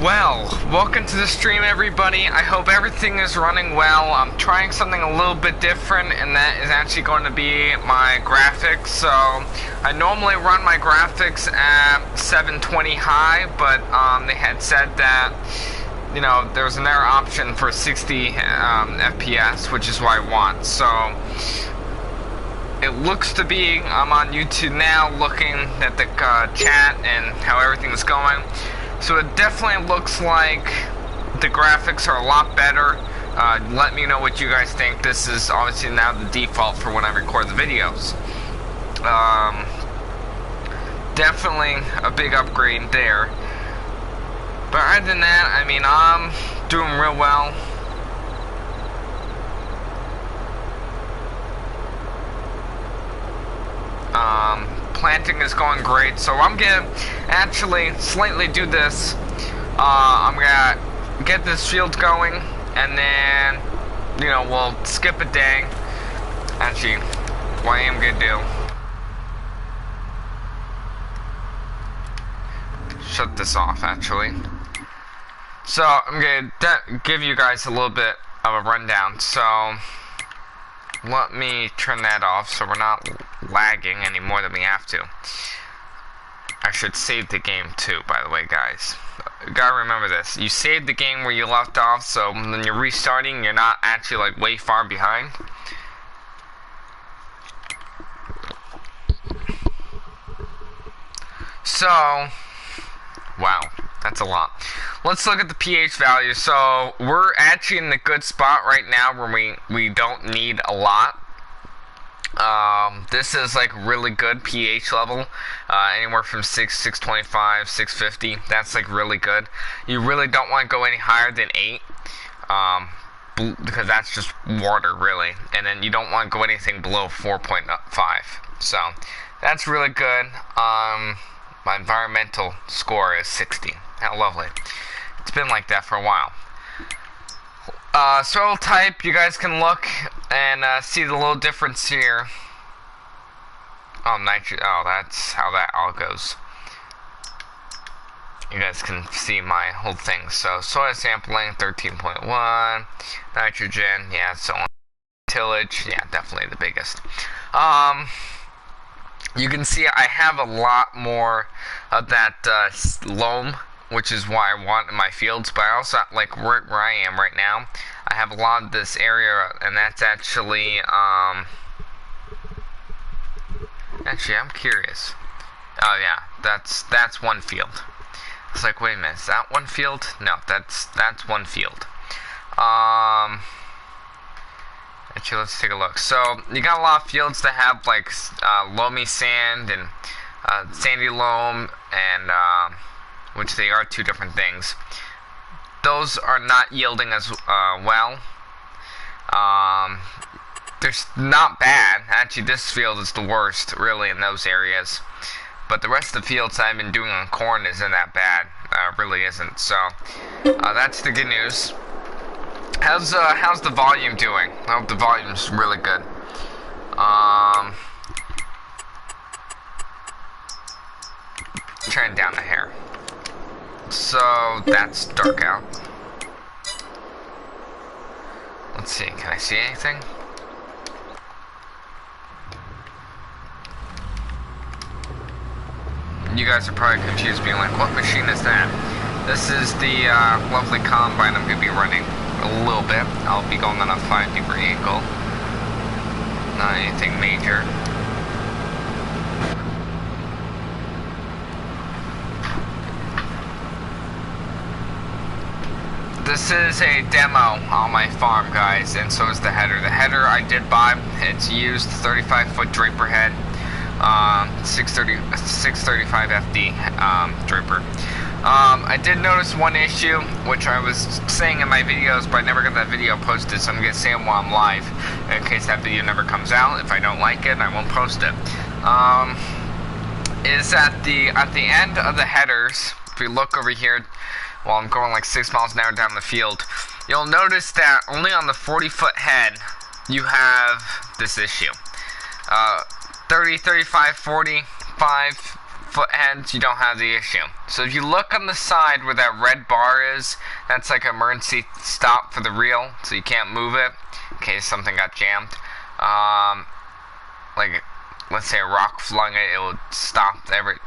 Well, welcome to the stream, everybody. I hope everything is running well. I'm trying something a little bit different, and that is actually going to be my graphics. So, I normally run my graphics at 720 high, but they had said that, you know, there was another option for 60 FPS, which is what I want. So, it looks to be, I'm on YouTube now looking at the chat and how everything's going. So it definitely looks like the graphics are a lot better. Let me know what you guys think. This is obviously now the default for when I record the videos. Definitely a big upgrade there. But other than that, I mean, I'm doing real well. Planting is going great, so I'm gonna actually slightly do this. I'm gonna get this field going, and then, you know, we'll skip a day. Actually, what I am gonna do, shut this off actually. So I'm gonna give you guys a little bit of a rundown. So let me turn that off so we're not lagging any more than we have to. I should save the game too, by the way, guys. You gotta remember this. You save the game where you left off, so when you're restarting, you're not actually like way far behind. So, wow, that's a lot. Let's look at the pH value. So we're actually in the good spot right now where we don't need a lot. This is like really good pH level, anywhere from 625, 650. That's like really good. You really don't want to go any higher than 8, because that's just water really. And then you don't want to go anything below 4.5. So that's really good. My environmental score is 60. How lovely. It's been like that for a while. Soil type, you guys can look and see the little difference here. Oh, oh, that's how that all goes. You guys can see my whole thing. So soil sampling 13.1, nitrogen, yeah, so on. Tillage, yeah, definitely the biggest. You can see I have a lot more of that loam, which is what I want in my fields, but I also, like where I am right now, I have a lot of this area, and that's actually, actually, I'm curious. Oh yeah, that's one field. It's like, wait a minute, is that one field? No, that's one field. Actually, let's take a look. So, you got a lot of fields that have, like, loamy sand and sandy loam, and, which they are two different things. Those are not yielding as well. They're not bad. Actually, this field is the worst, really, in those areas. But the rest of the fields I've been doing on corn isn't that bad. Really isn't. So, that's the good news. How's the volume doing? I hope the volume's really good. Turn down the hair. So that's dark out. Let's see, can I see anything? You guys are probably confused, being like, what machine is that? This is the lovely combine I'm going to be running a little bit. I'll be going on a 5-degree angle. Not anything major. This is a demo on my farm, guys, and so is the header. The header I did buy. It's used 35-foot draper head, 635 FD draper. I did notice one issue, which I was saying in my videos, but I never got that video posted, so I'm going to say it while I'm live, in case that video never comes out. If I don't like it, I won't post it. Is at the end of the headers, if you look over here, while I'm going like 6 miles an hour down the field, you'll notice that only on the 40-foot head, you have this issue. 30, 35, 45, foot heads, you don't have the issue. So if you look on the side where that red bar is, that's like an emergency stop for the reel, so you can't move it in case something got jammed. Like, let's say a rock flung it, it will stop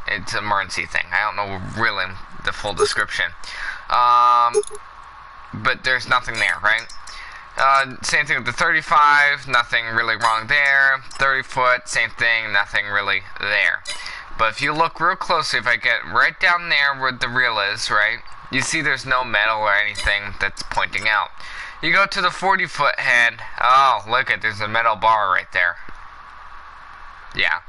it's an emergency thing. I don't know really the full description. But there's nothing there, right? Same thing with the 35, nothing really wrong there. 30 foot, same thing, nothing really there. But if you look real closely, if I get right down there where the reel is, right, you see there's no metal or anything that's pointing out. You go to the 40 foot head, oh, look at, there's a metal bar right there. Yeah,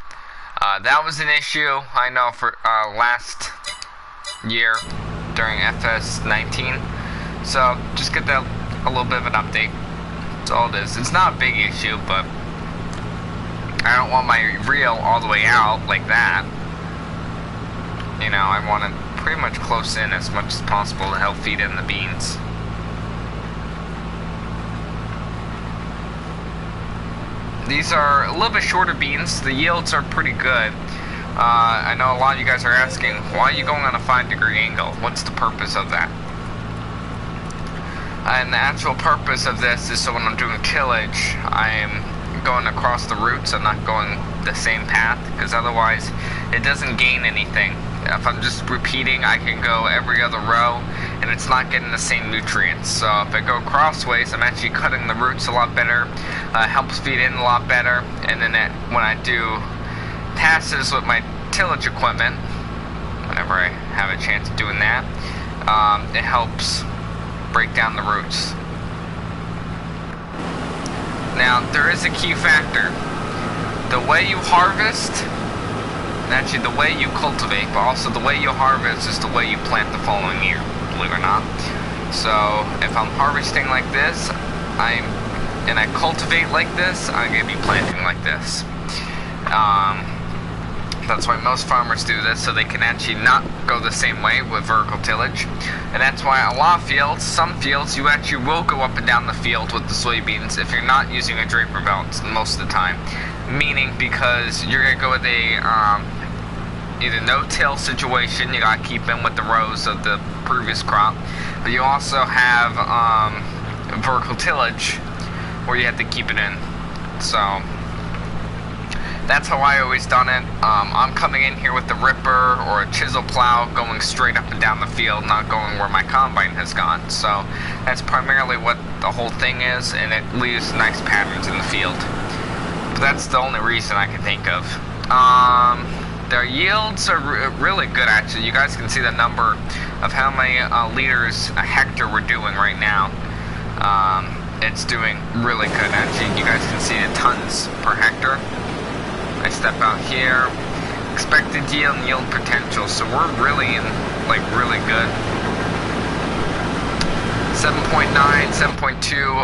that was an issue, I know, for last year during FS19. So just get that a little bit of an update. That's all it is. It's not a big issue, but I don't want my reel all the way out like that. You know, I want it pretty much close in as much as possible to help feed in the beans. These are a little bit shorter beans. The yields are pretty good. I know a lot of you guys are asking, why are you going on a 5-degree angle? What's the purpose of that? And the actual purpose of this is so when I'm doing tillage, I'm going across the roots. I'm not going the same path, because otherwise it doesn't gain anything. If I'm just repeating, I can go every other row and it's not getting the same nutrients. So if I go crossways, I'm actually cutting the roots a lot better, helps feed in a lot better, and then when I do passes with my tillage equipment, whenever I have a chance of doing that, it helps break down the roots. Now, there is a key factor. The way you harvest, actually the way you cultivate, but also the way you harvest is the way you plant the following year, believe it or not. So, if I'm harvesting like this, and I cultivate like this, I'm going to be planting like this. That's why most farmers do this, so they can actually not go the same way with vertical tillage. And that's why a lot of fields, some fields, you actually will go up and down the field with the soybeans if you're not using a draper belt most of the time. Meaning, because you're going to go with a either no-till situation, you got to keep in with the rows of the previous crop, but you also have vertical tillage where you have to keep it in. So that's how I always done it. I'm coming in here with the ripper or a chisel plow, going straight up and down the field, not going where my combine has gone. So that's primarily what the whole thing is, and it leaves nice patterns in the field. But that's the only reason I can think of. Their yields are really good, actually. You guys can see the number of how many liters a hectare we're doing right now. It's doing really good, actually. You guys can see the tons per hectare. I step out here, expected yield and yield potential, so we're really in, like, really good. 7.9, 7.2,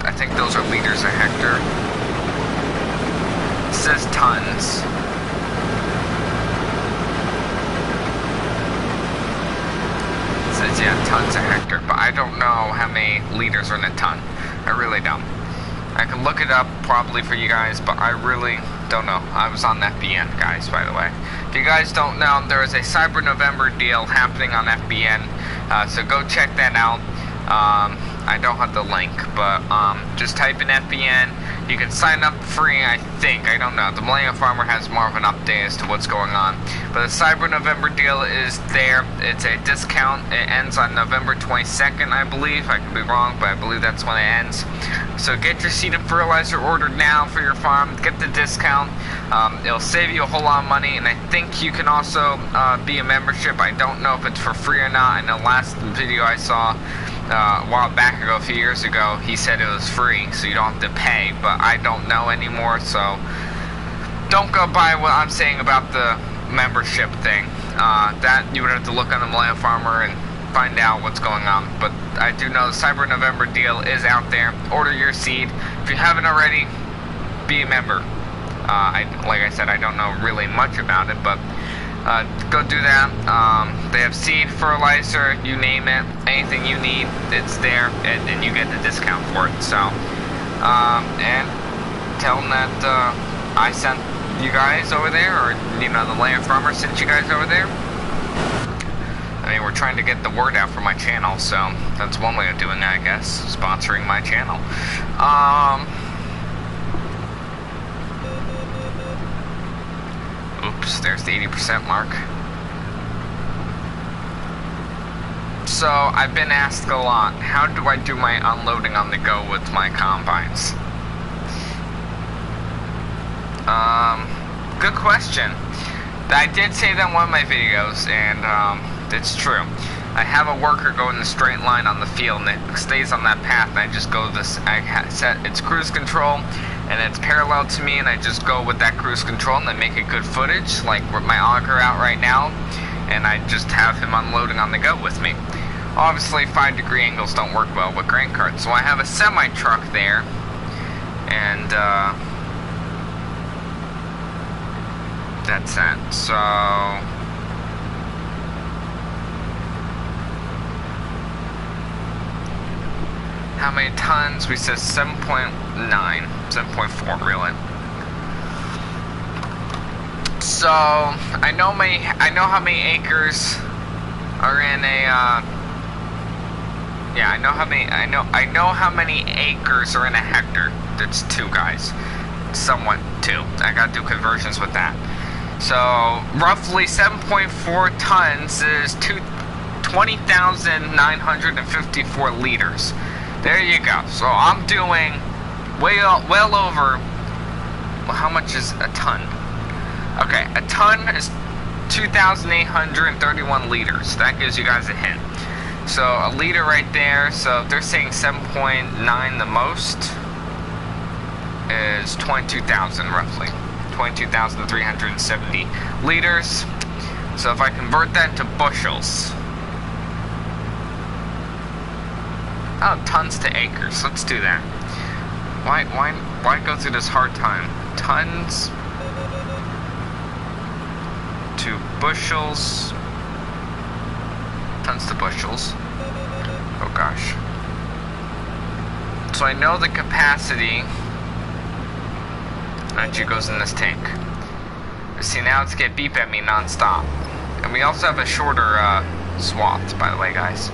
I think those are liters a hectare. It says tons. It says, yeah, tons a hectare, but I don't know how many liters are in a ton. I really don't. I can look it up probably for you guys, but I really don't know. I was on FBN, guys, by the way. If you guys don't know, there is a Cyber November deal happening on FBN, so go check that out. I don't have the link, but just type in FBN. You can sign up free, I think. I don't know. The Millennial Farmer has more of an update as to what's going on. But the Cyber November deal is there. It's a discount. It ends on November 22nd, I believe. I could be wrong, but I believe that's when it ends. So get your seed of fertilizer ordered now for your farm. Get the discount. It'll save you a whole lot of money, and I think you can also be a membership. I don't know if it's for free or not. I know last video I saw a while back ago, a few years ago, he said it was free, so you don't have to pay, but I don't know anymore, so don't go by what I'm saying about the membership thing. That you would have to look on the Millennial Farmer and find out what's going on, but I do know the Cyber November deal is out there. Order your seed. If you haven't already, be a member. Like I said, I don't know really much about it, but go do that. They have seed, fertilizer, you name it, anything you need, it's there, and you get the discount for it. So, and tell them that I sent you guys over there, or you know, the land farmer sent you guys over there. I mean, we're trying to get the word out for my channel, so that's one way of doing that, I guess. Sponsoring my channel. Oops, there's the 80% mark. So, I've been asked a lot, how do I do my unloading on the go with my combines? Good question. I did say that in one of my videos, and it's true. I have a worker go in the straight line on the field, and it stays on that path, and I just go this, set its cruise control, and it's parallel to me, and I just go with that cruise control, and I make it good footage, like with my auger out right now, and I just have him unloading on the go with me. Obviously, 5-degree angles don't work well with grain carts, so I have a semi-truck there, and that's that. So how many tons? We said 7.9, 7.4 really. So I know how many acres are in a I know how many acres are in a hectare. That's 2 guys. Somewhat 2. I gotta do conversions with that. So roughly 7.4 tons is 20,954 liters. There you go. So I'm doing well over. Well, how much is a ton? Okay, a ton is 2,831 liters. That gives you guys a hint. So a liter right there. So if they're saying 7.9 the most, is 22,000 roughly. 22,370 liters. So if I convert that to bushels. Oh, tons to acres. Let's do that. Why go through this hard time? Tons to bushels. Tons to bushels. Oh gosh. So I know the capacity that actually goes in this tank. See, now it's getting beep at me non-stop. And we also have a shorter swath, by the way, guys.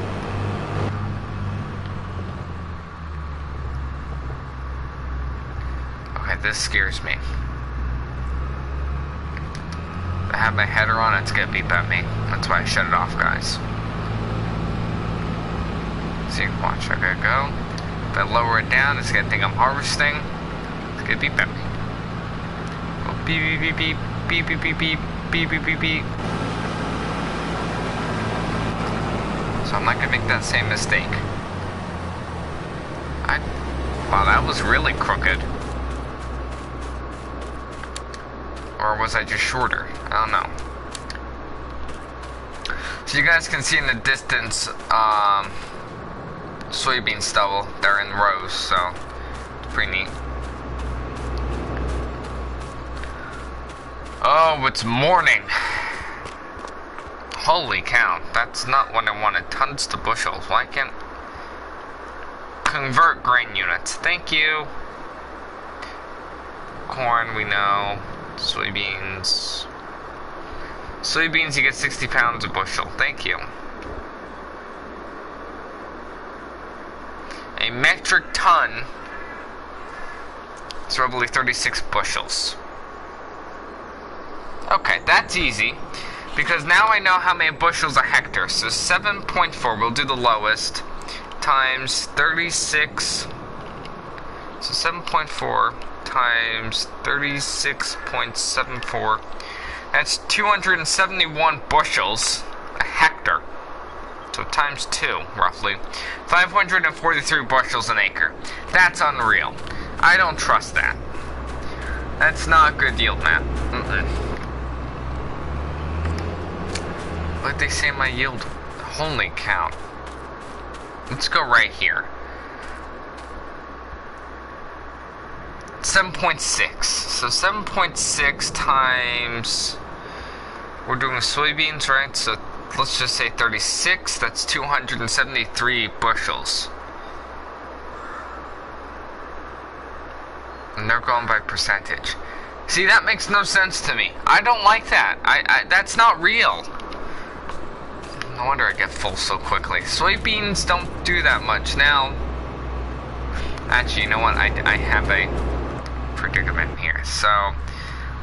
Okay, this scares me. If I have my header on, it's gonna beep at me. That's why I shut it off, guys. See, watch, I gotta go. If I lower it down, it's gonna think I'm harvesting. It's gonna beep at me. Go beep, beep, beep, beep, beep, beep, beep, beep, beep, beep, beep, beep. So I'm not gonna make that same mistake. Wow, that was really crooked. Or was I just shorter? I don't know. So you guys can see in the distance, soybean stubble. They're in rows, so it's pretty neat. Oh, it's morning. Holy cow, that's not what I wanted. Tons to bushels. Why can't... Convert grain units. Thank you. Corn, we know. Soybeans. Soybeans, you get 60 pounds a bushel. Thank you. A metric ton is roughly 36 bushels. Okay, that's easy. Because now I know how many bushels a hectare. So 7.4, we'll do the lowest, times 36. So 7.4 times 36.74. That's 271 bushels a hectare. So times 2, roughly. 543 bushels an acre. That's unreal. I don't trust that. That's not good yield, man. What did they say my yield? Holy cow. Let's go right here. 7.6. So 7.6 times... We're doing soybeans, right? So let's just say 36. That's 273 bushels. And they're going by percentage. See, that makes no sense to me. I don't like that. That's not real. No wonder I get full so quickly. Soybeans don't do that much. Now, actually, you know what? I have a predicament here. So,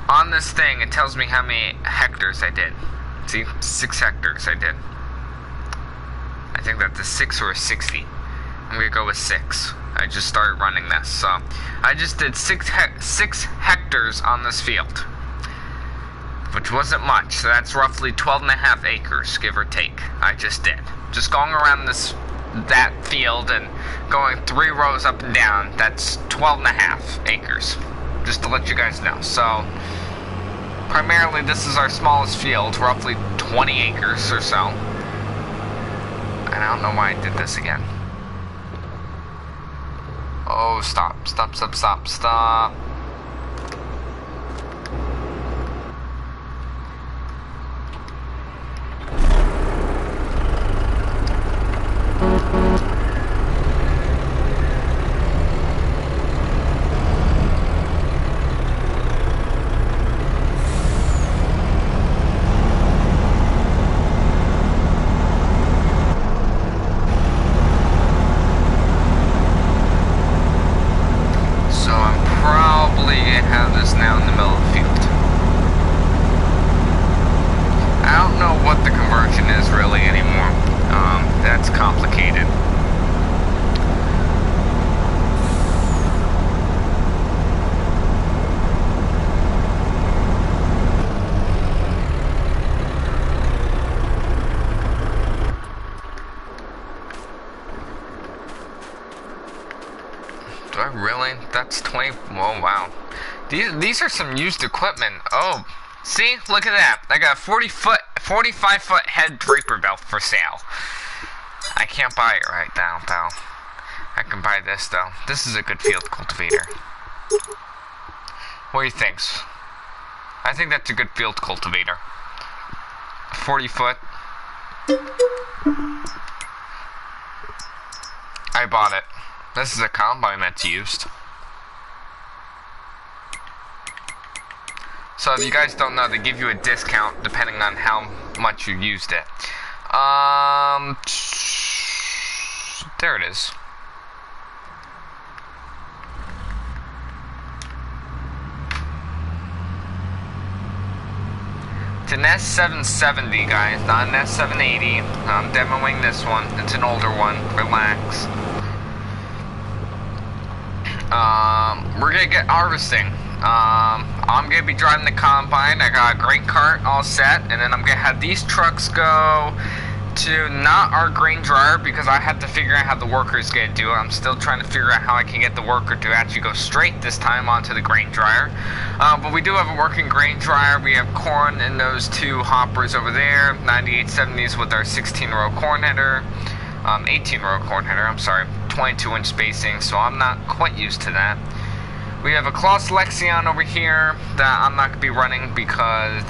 on this thing, it tells me how many hectares I did. See, 6 hectares I did. I think that's a 6 or a 60. I'm gonna go with 6. I just started running this, so I just did 6 hectares on this field, which wasn't much. So that's roughly 12.5 acres, give or take. I just did. Just going around that field and going 3 rows up and down. That's 12.5 acres. Just to let you guys know. So primarily, this is our smallest field, roughly 20 acres or so. And I don't know why I did this again. Oh, stop. Do I really? That's 20. Oh, wow. These are some used equipment. Oh, see? Look at that. I got a 45-foot head draper belt for sale. I can't buy it right now, though. I can buy this, though. This is a good field cultivator. What do you think? I think that's a good field cultivator. 40 foot. I bought it. This is a combine that's used. So if you guys don't know, they give you a discount depending on how much you used it. There it is. It's an S770, guys, not an S780. I'm demoing this one. It's an older one. Relax. We're gonna get harvesting. I'm gonna be driving the combine. I got a grain cart all set, and then I'm gonna have these trucks go to not our grain dryer because I had to figure out how the worker's gonna do it. I'm still trying to figure out how I can get the worker to actually go straight this time onto the grain dryer. But we do have a working grain dryer. We have corn in those 2 hoppers over there, 9870s with our 16-row corn header, 18-row corn header, I'm sorry, 22-inch spacing, so I'm not quite used to that. We have a Claas Lexion over here that I'm not going to be running because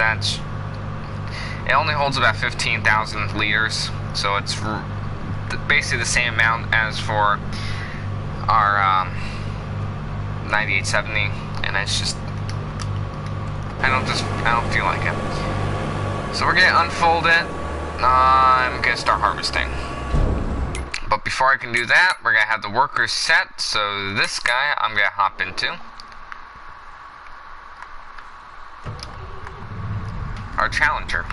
it only holds about 15,000 liters, so it's basically the same amount as for our 9870, and it's just, I don't feel like it. So we're going to unfold it. I'm going to start harvesting. But before I can do that, we're going to have the workers set. So this guy I'm going to hop into. Our challenger.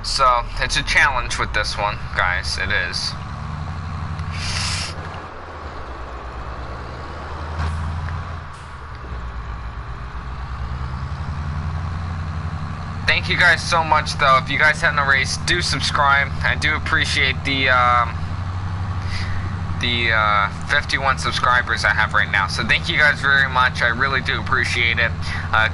So it's a challenge with this one, guys. It is. Thank you guys so much, though. If you guys haven't already, do subscribe. I do appreciate the 51 subscribers I have right now. So thank you guys very much. I really do appreciate it.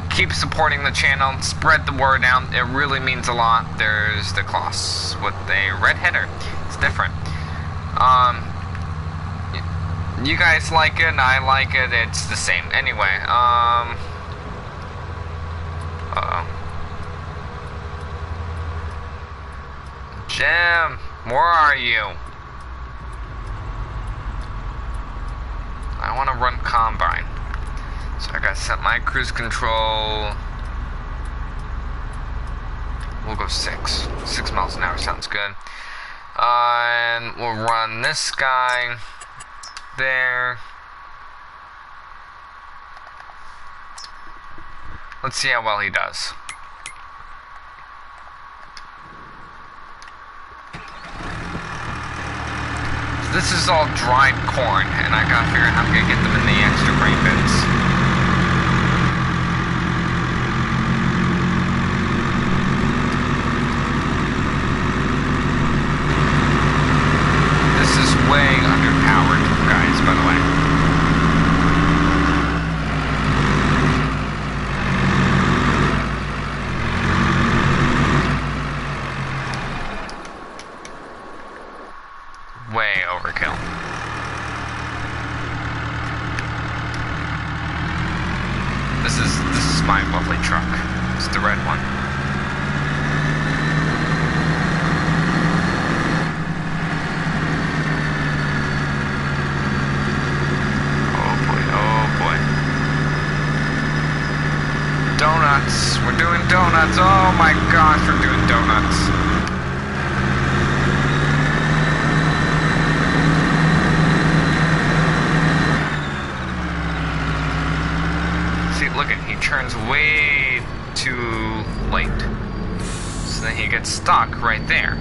Keep supporting the channel. Spread the word out. It really means a lot. There's the Claas with a red header. It's different. You guys like it. I like it. It's the same. Anyway, Jim, where are you? I want to run combine. So I gotta set my cruise control. We'll go 6. 6 miles an hour sounds good. And we'll run this guy there. Let's see how well he does. So this is all dried corn, and I gotta figure out how I'm gonna get them in the extra grain bins. Way underpowered, guys, by the way. Way overkill. This is my lovely truck. It's the red one. Donuts. We're doing donuts. Oh my gosh, we're doing donuts. See, look at, he turns way too late. So then he gets stuck right there.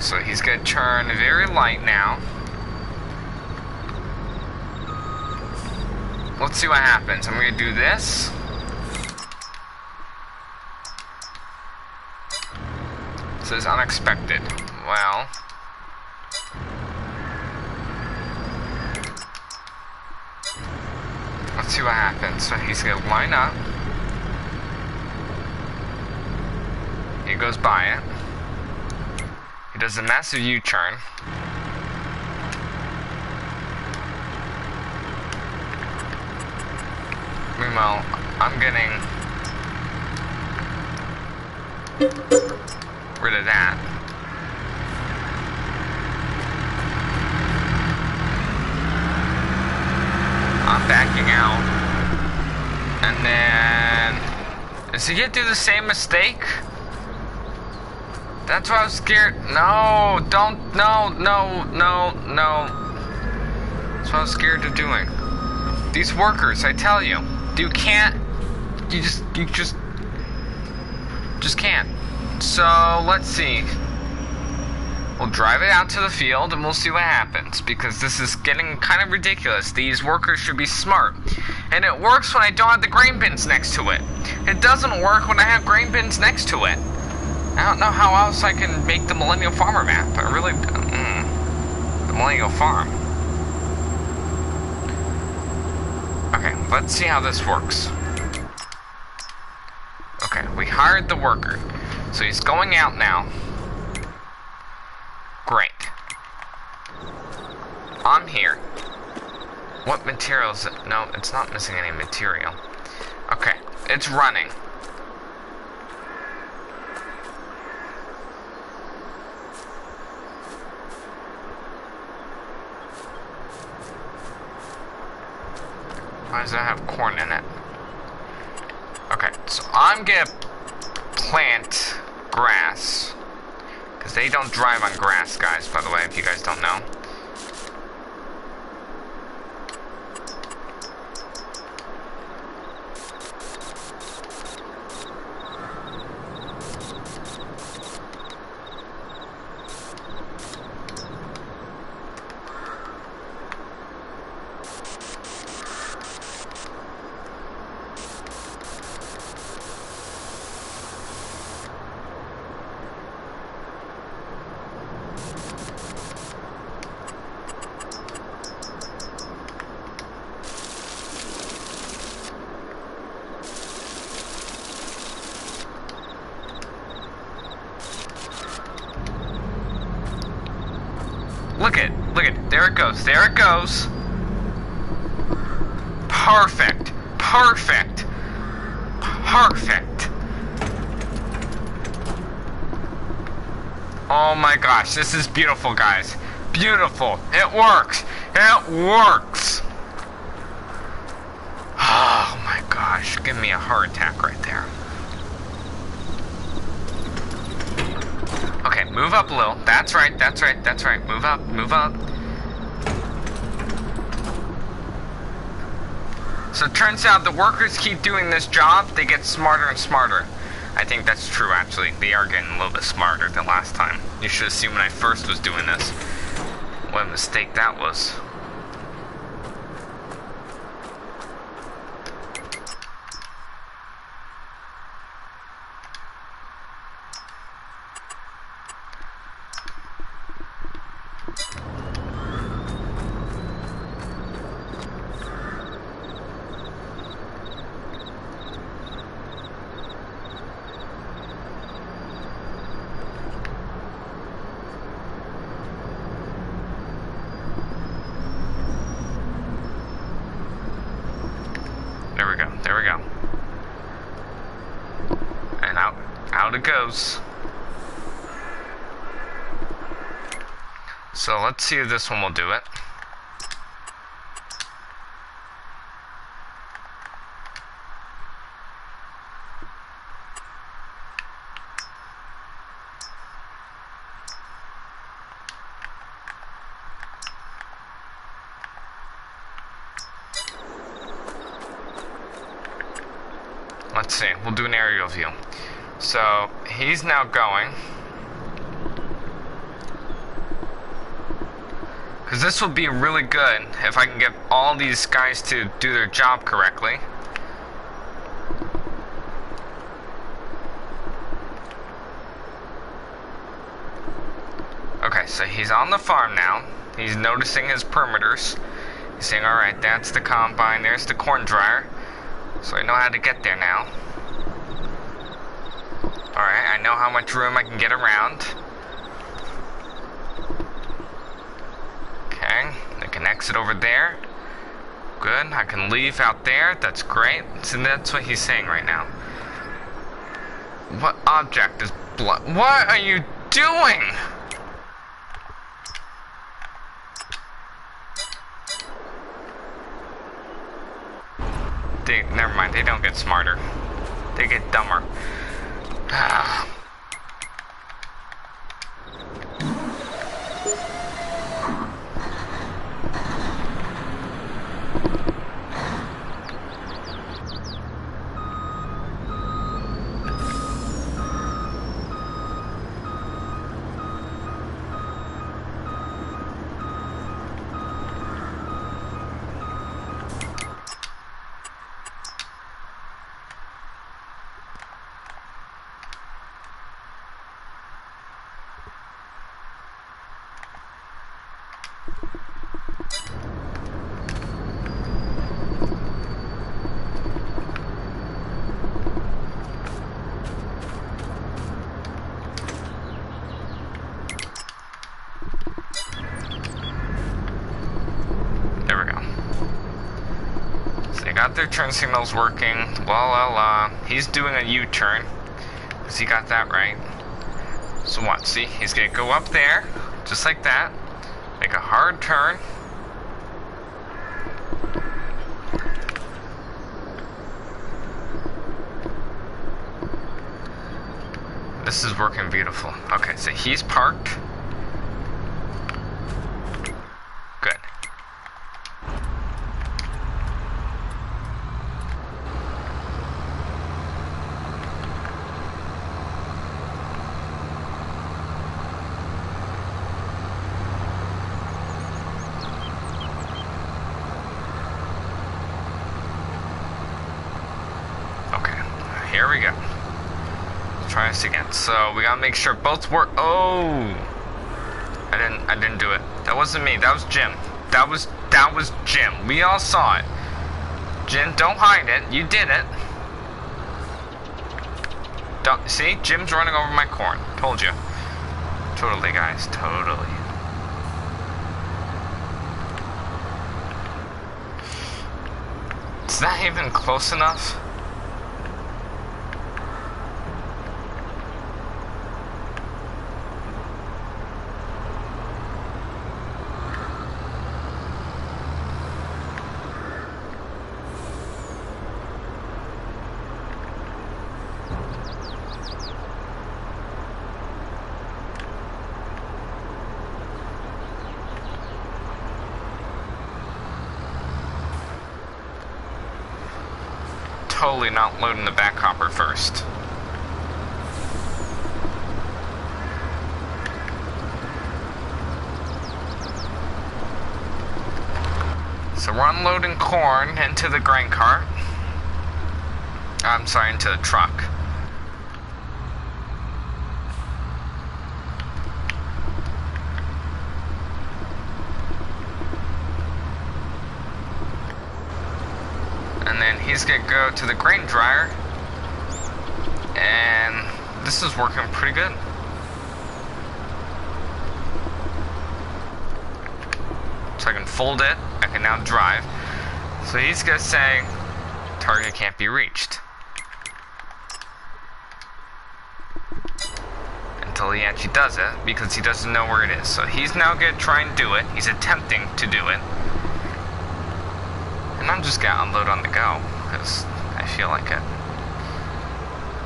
So he's going to turn very light now. Let's see what happens. I'm going to do this. It says unexpected. Well, let's see what happens. So he's going to line up. He goes by it. He does a massive U-turn. Meanwhile, I'm getting rid of that. I'm backing out. And then... Is he gonna do the same mistake? That's why I was scared. No, don't, no. That's what I was scared of doing. These workers, I tell you, you can't, you just can't. So, let's see. We'll drive it out to the field and we'll see what happens, because this is getting kind of ridiculous. These workers should be smart. And it works when I don't have the grain bins next to it. It doesn't work when I have grain bins next to it. I don't know how else I can make the Millennial Farmer map. I really... the Millennial Farm. Okay, let's see how this works. Okay, we hired the worker. So he's going out now. Great. I'm here. What material is it? No, it's not missing any material. Okay, it's running. Why does it have corn in it? Okay, so I'm gonna plant grass. Because they don't drive on grass, guys, by the way, if you guys don't know. look at, there it goes, there it goes. Perfect, perfect, perfect. Oh my gosh, this is beautiful, guys. Beautiful. It works. It works. Oh my gosh, give me a heart attack right there. Okay, move up a little. That's right, that's right, that's right. Move up, move up. So it turns out the workers keep doing this job, they get smarter and smarter. I think that's true, actually. They are getting a little bit smarter than last time. You should have seen when I first was doing this. What a mistake that was. There we go, there we go. And out it goes. So let's see if this one will do it. Let's see, we'll do an aerial view. So, he's now going. Because this will be really good if I can get all these guys to do their job correctly. Okay, so he's on the farm now. He's noticing his perimeters. He's saying, alright, that's the combine, there's the corn dryer. So I know how to get there now. Alright, I know how much room I can get around. Okay, I can exit over there. Good, I can leave out there, that's great. So that's what he's saying right now. What object is blood? What are you doing? Never mind, they don't get smarter. They get dumber. Got their turn signals working. Well, he's doing a U-turn. Because he got that right. So what? See? He's going to go up there. Just like that. Make a hard turn. This is working beautiful. Okay, so he's parked. Good. Here we go. Let's try this again. So we gotta make sure both work. Oh, I didn't do it. That wasn't me. That was Jim. That was Jim. We all saw it. Jim, don't hide it. You did it. Don't see? Jim's running over my corn. Told you. Totally, guys. Totally. that even close enough? Totally not loading the back hopper first. So we're unloading corn into the grain cart. I'm sorry, into the truck. And then he's gonna go to the grain dryer, and this is working pretty good. So I can fold it, I can now drive. So he's gonna say, target can't be reached. Until he actually does it, because he doesn't know where it is. So he's now gonna try and do it, he's attempting to do it. And I'm just gonna unload on the go, because I feel like it.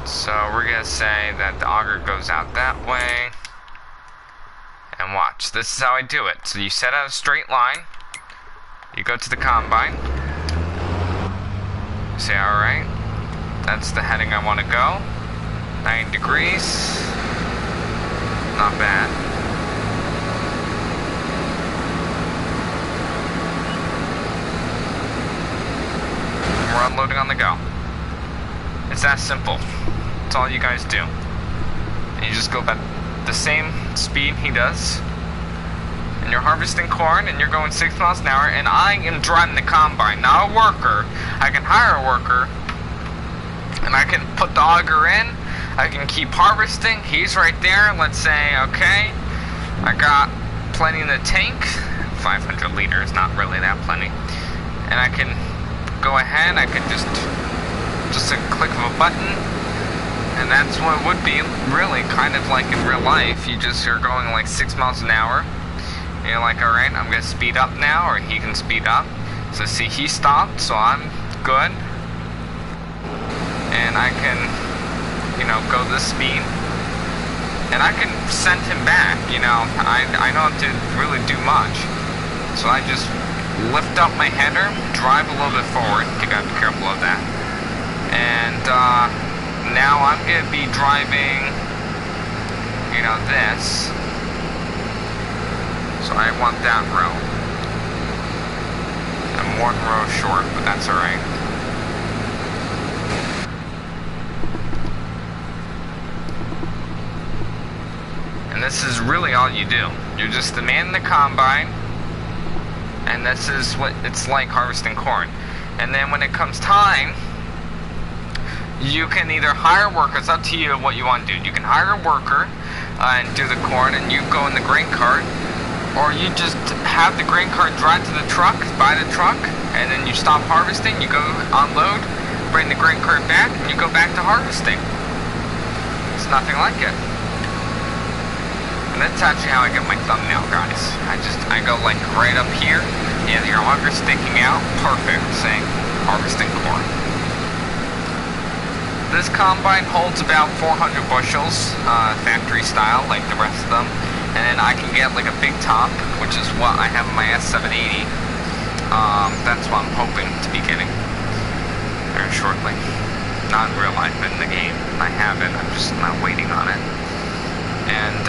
So we're gonna say that the auger goes out that way. And watch, this is how I do it. So you set out a straight line, you go to the combine, you say, alright, that's the heading I want to go, 90 degrees, not bad. We're unloading on the go. It's that simple. It's all you guys do. And you just go about the same speed he does. And you're harvesting corn and you're going 6 miles an hour, and I am driving the combine, not a worker. I can hire a worker and I can put the auger in. I can keep harvesting. He's right there. Let's say, okay, I got plenty in the tank. 500 liters, not really that plenty. And I can go ahead, I can just a click of a button, and that's what it would be really kind of like in real life. You just are going like 6 miles an hour, and you're like, alright, I'm gonna speed up now, or he can speed up. So see, he stopped, so I'm good, and I can, you know, go this speed, and I can send him back. You know, I don't have to really do much, so I just lift up my header, drive a little bit forward. You gotta be careful of that. And now I'm gonna be driving, you know, this. So I want that row. I'm 1 row short, but that's alright. And this is really all you do. You're just the man in the combine, and this is what it's like harvesting corn. And then when it comes time, you can either hire workers. Up to you what you want to do. You can hire a worker and do the corn, and you go in the grain cart, or you just have the grain cart drive to the truck, buy the truck, and then you stop harvesting, you go unload, bring the grain cart back, and you go back to harvesting. It's nothing like it. And that's actually how I get my thumbnail, guys. I go like right up here, and your auger sticking out, perfect, saying harvesting corn. This combine holds about 400 bushels, factory style, like the rest of them. And then I can get like a big top, which is what I have in my S780. That's what I'm hoping to be getting very shortly. Not in real life, but in the game. I have it, I'm just not waiting on it. And,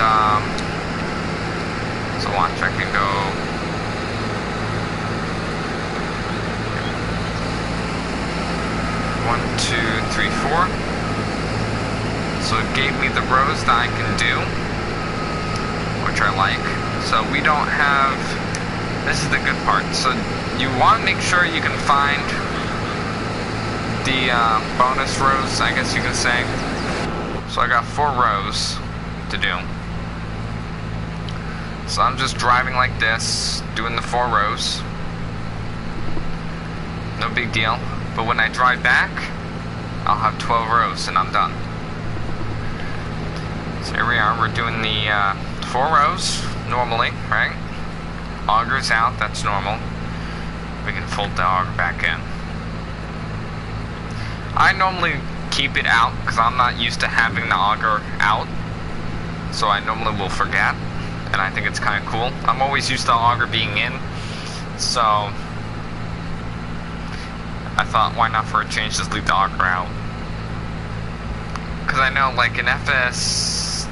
so watch, I can go 1, 2, 3, 4. So it gave me the rows that I can do, which I like. So we don't have, this is the good part. So you want to make sure you can find the bonus rows, I guess you can say. So I got 4 rows to do. So I'm just driving like this, doing the 4 rows. No big deal. But when I drive back, I'll have 12 rows and I'm done. So here we are, we're doing the 4 rows normally, right? Auger's out, that's normal. We can fold the auger back in. I normally keep it out because I'm not used to having the auger out. So I normally will forget, and I think it's kind of cool. I'm always used to the auger being in, so I thought, why not for a change, just leave the auger out. Because I know, like in FS...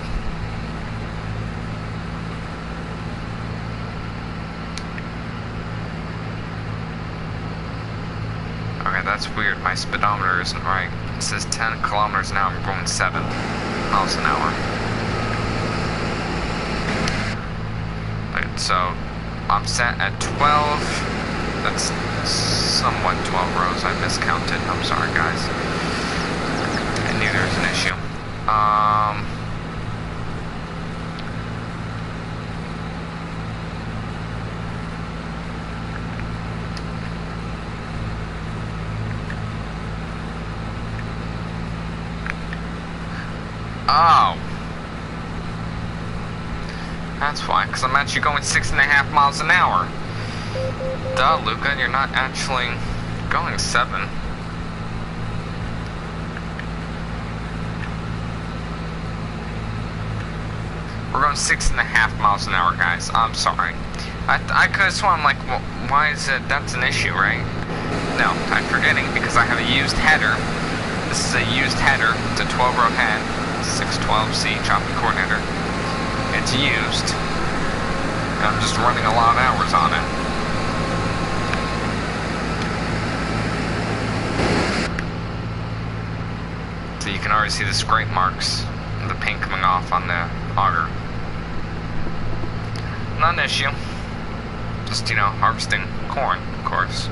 Okay, that's weird. My speedometer isn't right. It says 10 kilometers an hour. I'm going 7 miles an hour. Right, so I'm set at 12. That's somewhat 12 rows. I miscounted. I'm sorry, guys. I knew there was an issue. Oh. That's why, because I'm actually going 6.5 miles an hour. Duh, Luca, you're not actually going 7. We're going 6.5 miles an hour, guys. I'm sorry. I could have sworn, like, well, why is it, that's an issue, right? No, I'm forgetting because I have a used header. This is a used header. It's a 12-row head. 612C chopping coordinator. It's used. I'm just running a lot of hours on it. So you can already see the scrape marks of the paint coming off on the auger. Not an issue. Just, you know, harvesting corn, of course.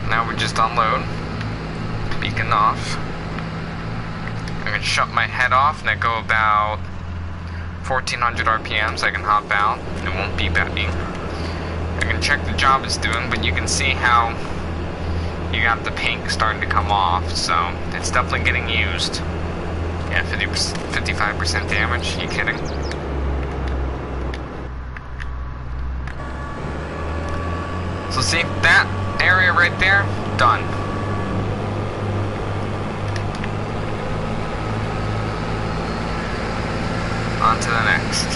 Now we just unload, beacon off. I'm gonna shut my head off and I go about 1400 RPMs. I can hop out, it won't beep at me. I can check the job it's doing, but you can see how you got the paint starting to come off, so it's definitely getting used. Yeah, 55% damage, you kidding? So see, that area right there, done. On to the next.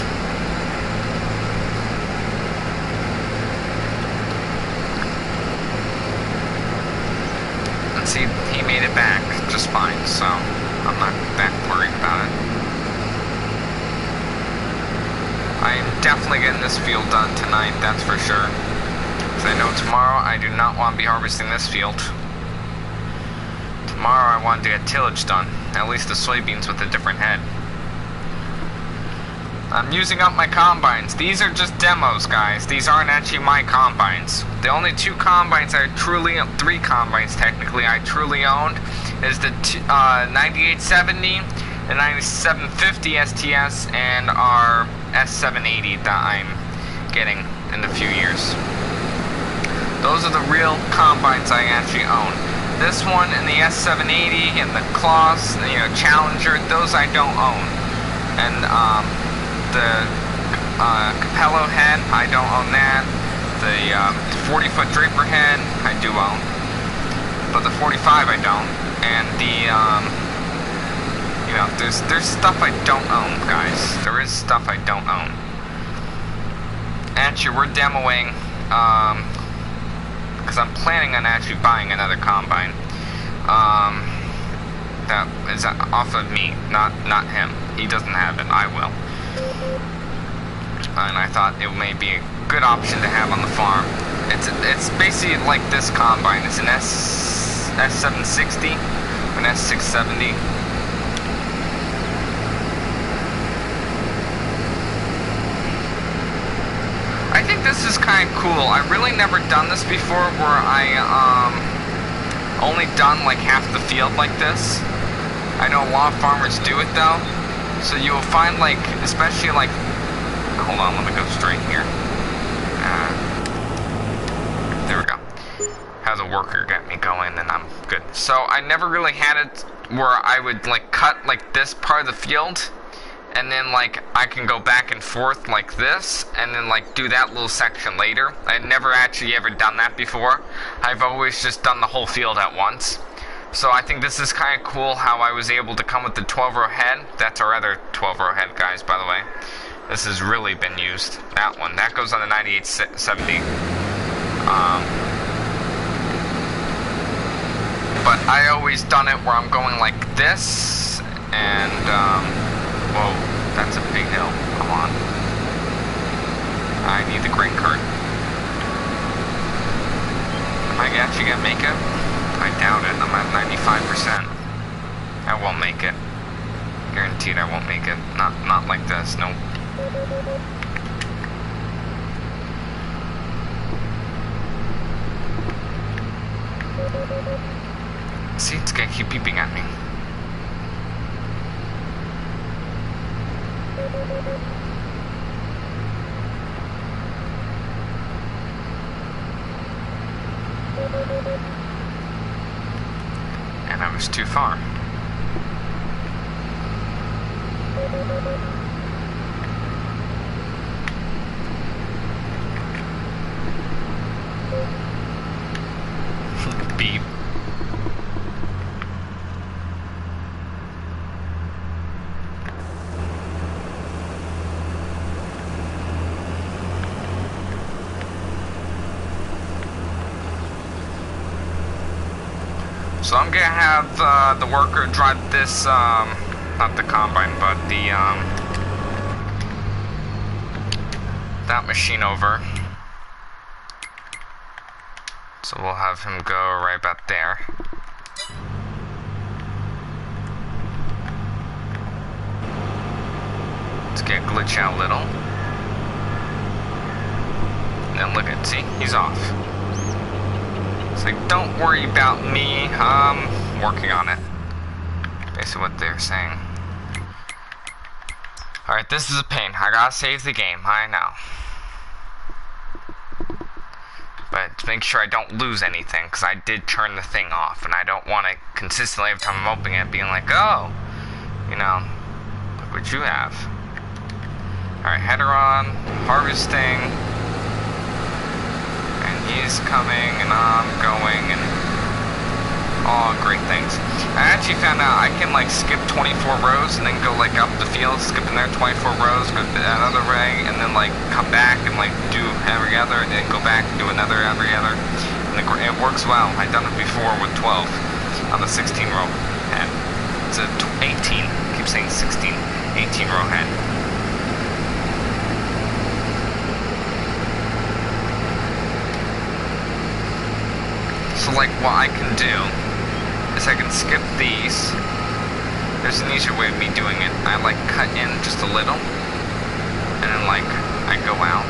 And see, he made it back just fine, so I'm not that worried about it. I am definitely getting this field done tonight, that's for sure. I know tomorrow I do not want to be harvesting this field. Tomorrow I want to get tillage done, at least the soybeans with a different head. I'm using up my combines. These are just demos, guys. These aren't actually my combines. The only 2 combines I truly, 3 combines technically, I truly owned is the 9870, the 9750 STS, and our S780 that I'm getting in a few years. Those are the real combines I actually own. This one and the S780 and the Kloss, you know, Challenger, those I don't own. And the Capello head, I don't own that. The 40-foot Draper head, I do own. But the 45 I don't. And the, you know, there's stuff I don't own, guys. There is stuff I don't own. Actually, we're demoing, because I'm planning on actually buying another combine. That is off of me, not him. He doesn't have it, I will. And I thought it may be a good option to have on the farm. It's basically like this combine. It's an S760, an S670. I think this is kind of cool. I've really never done this before where I only done like half the field like this. I know a lot of farmers do it though. So you'll find, like, especially like, hold on, let me go straight here. There we go. Have the worker get me going, and I'm good. So I never really had it where I would like cut like this part of the field, and then like I can go back and forth like this, and then like do that little section later. I'd never actually ever done that before. I've always just done the whole field at once. So I think this is kind of cool how I was able to come with the 12-row head. That's our other 12-row head, guys, by the way. This has really been used. That one. That goes on the 9870. But I always done it where I'm going like this, and, whoa, that's a big hill. Come on. I need the grain cart. Am I actually gonna make it? I doubt it. I'm at 95%. I won't make it. Guaranteed I won't make it. Not like this, nope. See, it's gonna keep beeping at me. And I was too far. Beep. So I'm gonna have the worker drive this, not the combine, but the, that machine over. So we'll have him go right about there. Let's get glitch out a little. And then look at, see, he's off. It's like, don't worry about me, I'm working on it. Basically what they're saying. Alright, this is a pain. I gotta save the game, I know. But to make sure I don't lose anything, because I did turn the thing off, and I don't want to consistently, every time I'm opening it, being like, oh, you know, look what you have. Alright, header on, harvesting. He's coming, and I'm going, and all great things. I actually found out I can like skip 24 rows and then go like up the field, skip in there 24 rows, go to another way, and then like come back and like do every other, and then go back and do another every other. And it works well. I've done it before with 12 on the 16 row head. It's a 18. I keep saying 16, 18 row head. So like what I can do is I can skip these. There's an easier way of me doing it. I like cut in just a little, and then like I go out.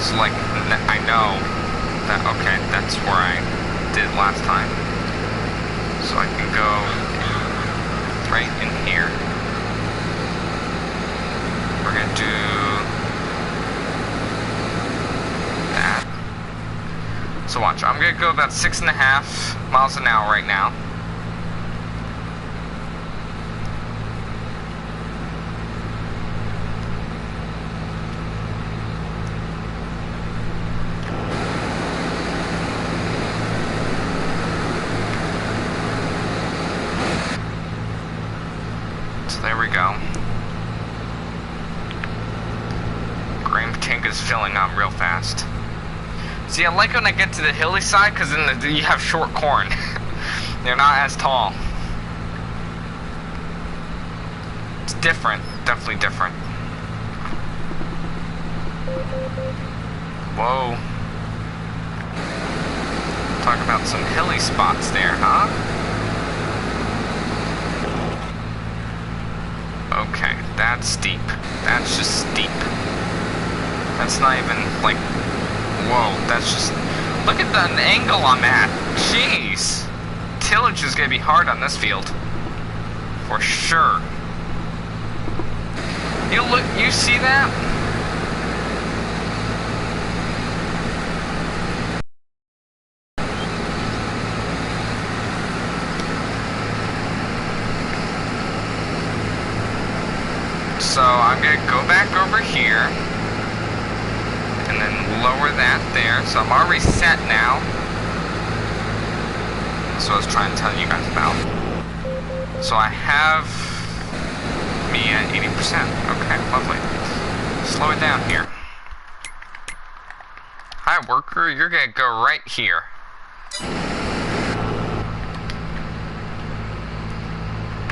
So like I know that, okay, that's where I did last time. So I can go right in here. We're gonna do that. So watch, I'm gonna go about 6.5 miles an hour right now. So there we go. Grain tank is filling up real fast. See, I like when I get to the hilly side, because then you have short corn. They're not as tall. It's different. Definitely different. Whoa. Talk about some hilly spots there, huh? Okay, that's steep. That's just steep. That's not even, like... Whoa, that's just... Look at the angle on that. Jeez. Tillage is going to be hard on this field. For sure. You see that? So I'm gonna go back over here and then lower that there. So I'm already set now. That's what I was trying to tell you guys about. So I have me at 80%. Okay, lovely. Slow it down here. Hi, worker. You're gonna go right here.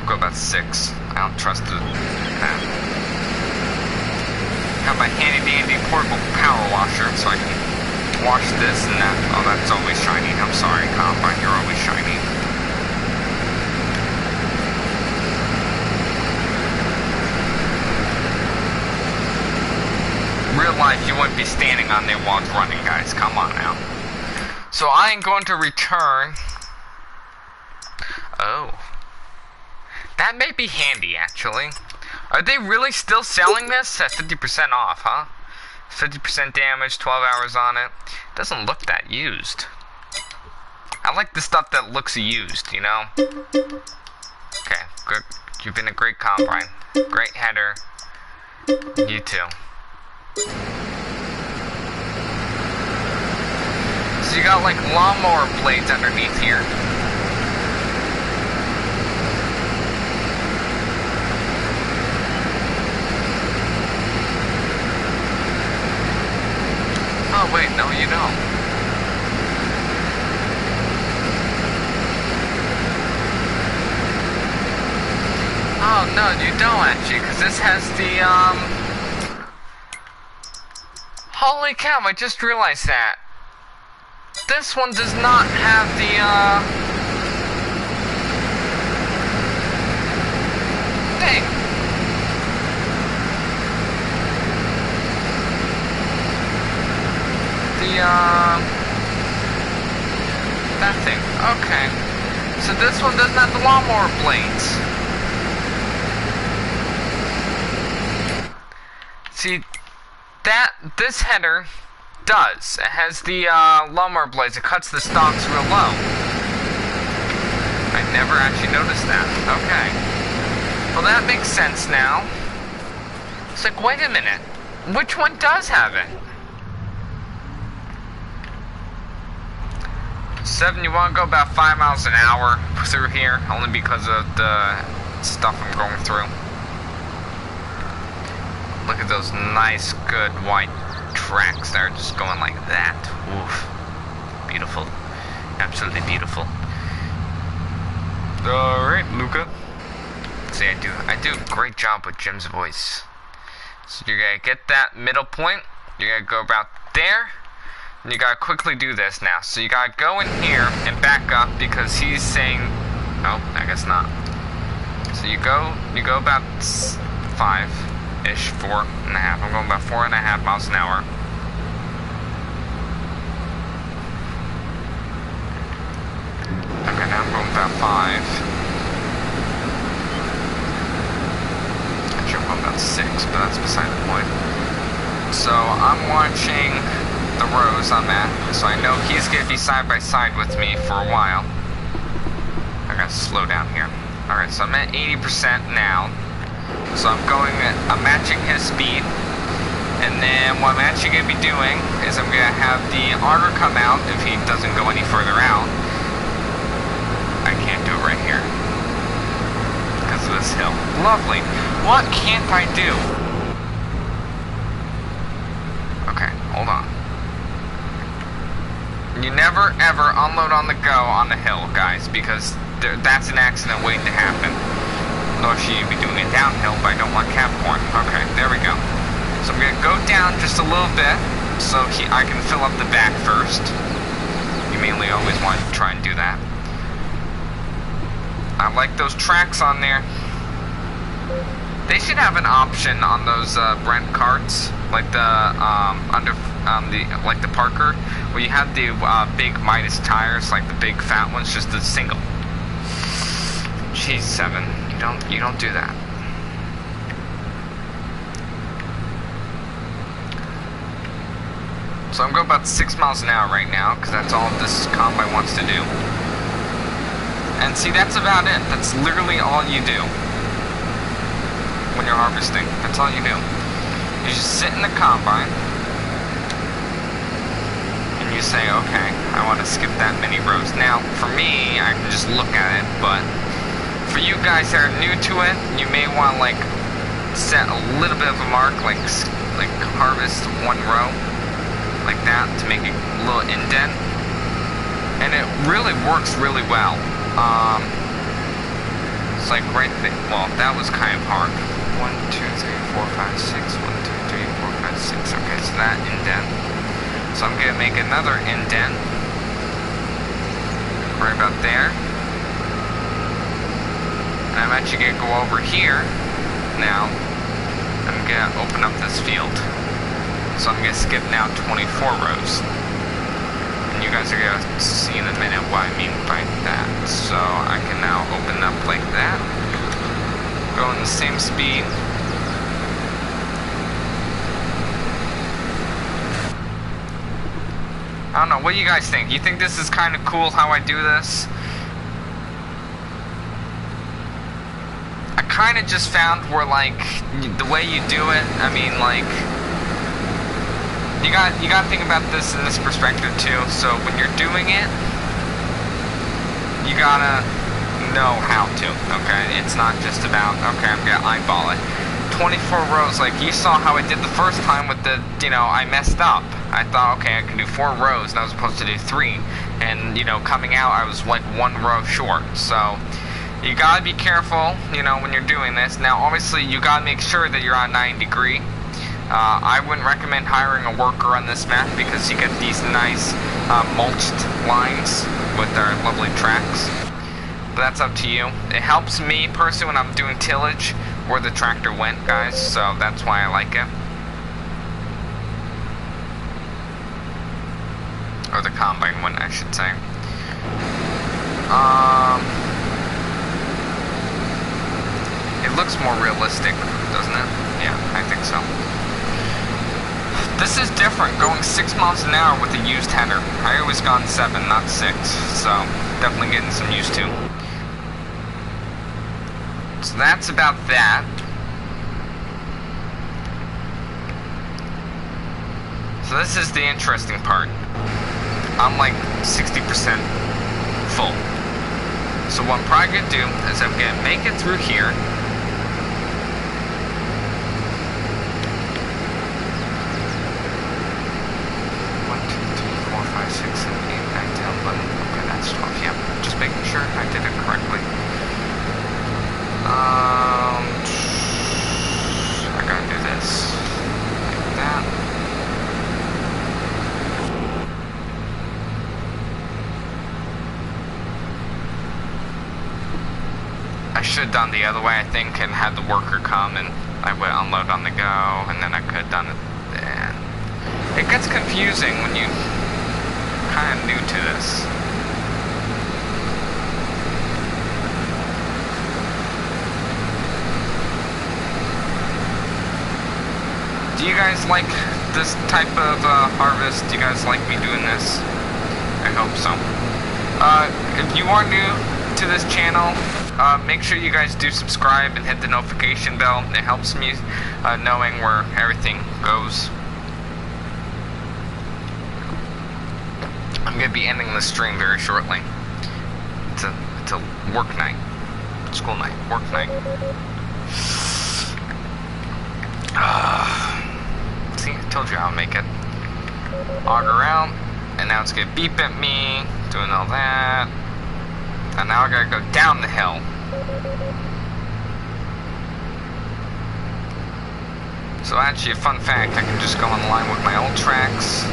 Go about 6. I don't trust that. Have my handy dandy portable power washer so I can wash this and that. Oh, that's always shiny. I'm sorry, Combine. You're always shiny. Real life, you wouldn't be standing on there while it's running, guys. Come on now. So I am going to return. Oh. That may be handy, actually. Are they really still selling this at 50% off, huh? 50% damage, 12 hours on it. Doesn't look that used. I like the stuff that looks used, you know? Okay, good. You've been a great combine. Great header. You too. So you got like lawnmower blades underneath here. Oh wait, no you don't. Oh no, you don't actually, because this has the holy cow, I just realized that. This one does not have the thing. That thing. Okay. So this one doesn't have the lawnmower blades. See, this header does. It has the lawnmower blades. It cuts the stalks real low. I never actually noticed that. Okay. Well, that makes sense now. It's like, wait a minute. Which one does have it? 7, you want to go about 5 miles an hour through here, only because of the stuff I'm going through. Look at those nice, good white tracks that are just going like that. Oof. Beautiful. Absolutely beautiful. Alright, Luca. See, I do a great job with Jim's voice. So you're gonna get that middle point. You're gonna go about there. And you gotta quickly do this now. So you gotta go in here and back up because he's saying, oh, I guess not. So you go about 5-ish, 4.5. I'm going about 4.5 miles an hour. Okay, now I'm going about 5. Actually, I'm going about 6, but that's beside the point. So I'm watching the rows I'm at, so I know he's gonna be side by side with me for a while. I gotta slow down here. Alright, so I'm at 80% now. So I'm matching his speed. And then what I'm actually gonna be doing is I'm gonna have the auger come out if he doesn't go any further out. I can't do it right here because of this hill. Lovely. What can't I do? Okay, hold on. You never ever unload on the go on the hill, guys, because that's an accident waiting to happen. Nor should you be doing it downhill, but I don't want Capricorn. Okay, there we go. So I'm gonna go down just a little bit, so I can fill up the back first. You mainly always want to try and do that. I like those tracks on there. They should have an option on those Brent carts, like the like the Parker, where you have the big Midas tires, like the big fat ones, just the single. Jeez, 7. You don't do that. So I'm going about 6 miles an hour right now, because that's all this combine wants to do. And see, that's about it. That's literally all you do when you're harvesting. That's all you do. You just sit in the combine, and you say, okay, I want to skip that many rows. Now, for me, I can just look at it, but for you guys that are new to it, you may want to, like, set a little bit of a mark, like harvest 1 row. Like that, to make a little indent, and it really works really well. It's like right there. Well, that was kind of hard. 1, 2, 3, 4, 5, 6. 1, 2, 3, 4, 5, 6. Okay, so that indent. So I'm gonna make another indent right about there, and I'm actually gonna go over here now. I'm gonna open up this field. So I'm going to skip now 24 rows. And you guys are going to see in a minute what I mean by that. So I can now open up like that. Go in the same speed. I don't know, what do you guys think? You think this is kind of cool how I do this? I kind of just found where, like, the way you do it, I mean, like, you got to think about this in this perspective too. So when you're doing it, you gotta know how to. Okay, it's not just about, okay, I'm gonna eyeball it. 24 rows, like you saw how I did the first time with the, I messed up. I thought, okay, I can do 4 rows, and I was supposed to do 3, and coming out I was like 1 row short. So you gotta be careful, when you're doing this. Now, obviously, you gotta make sure that you're on 90 degree. I wouldn't recommend hiring a worker on this map because you get these nice mulched lines with their lovely tracks. But that's up to you. It helps me personally when I'm doing tillage where the tractor went, guys, so that's why I like it. Or the combine went, I should say. It looks more realistic, doesn't it? Yeah, I think so. This is different, going 6 miles an hour with a used header. I always gone 7, not 6, so definitely getting some used to. So that's about that. So this is the interesting part. I'm like 60% full. So what I'm probably gonna do is I'm gonna make it through here. 6, 7, 8, 9, 10, 11. Okay, that's 12. Yep, just making sure I did it correctly. I gotta do this. Like that. I should have done the other way, I think, and had the worker come and I would unload on the go, and then I could have done it. And it gets confusing when you kind of new to this. Do you guys like this type of harvest? Do you guys like me doing this? I hope so. If you are new to this channel, make sure you guys do subscribe and hit the notification bell. It helps me knowing where everything goes. I'm going to be ending the stream very shortly. It's a work night. School night. Work night. See, I told you I'll make it. Auger out. And now it's going to beep at me. Doing all that. And now I got to go down the hill. So actually, a fun fact, I can just go on the line with my old tracks.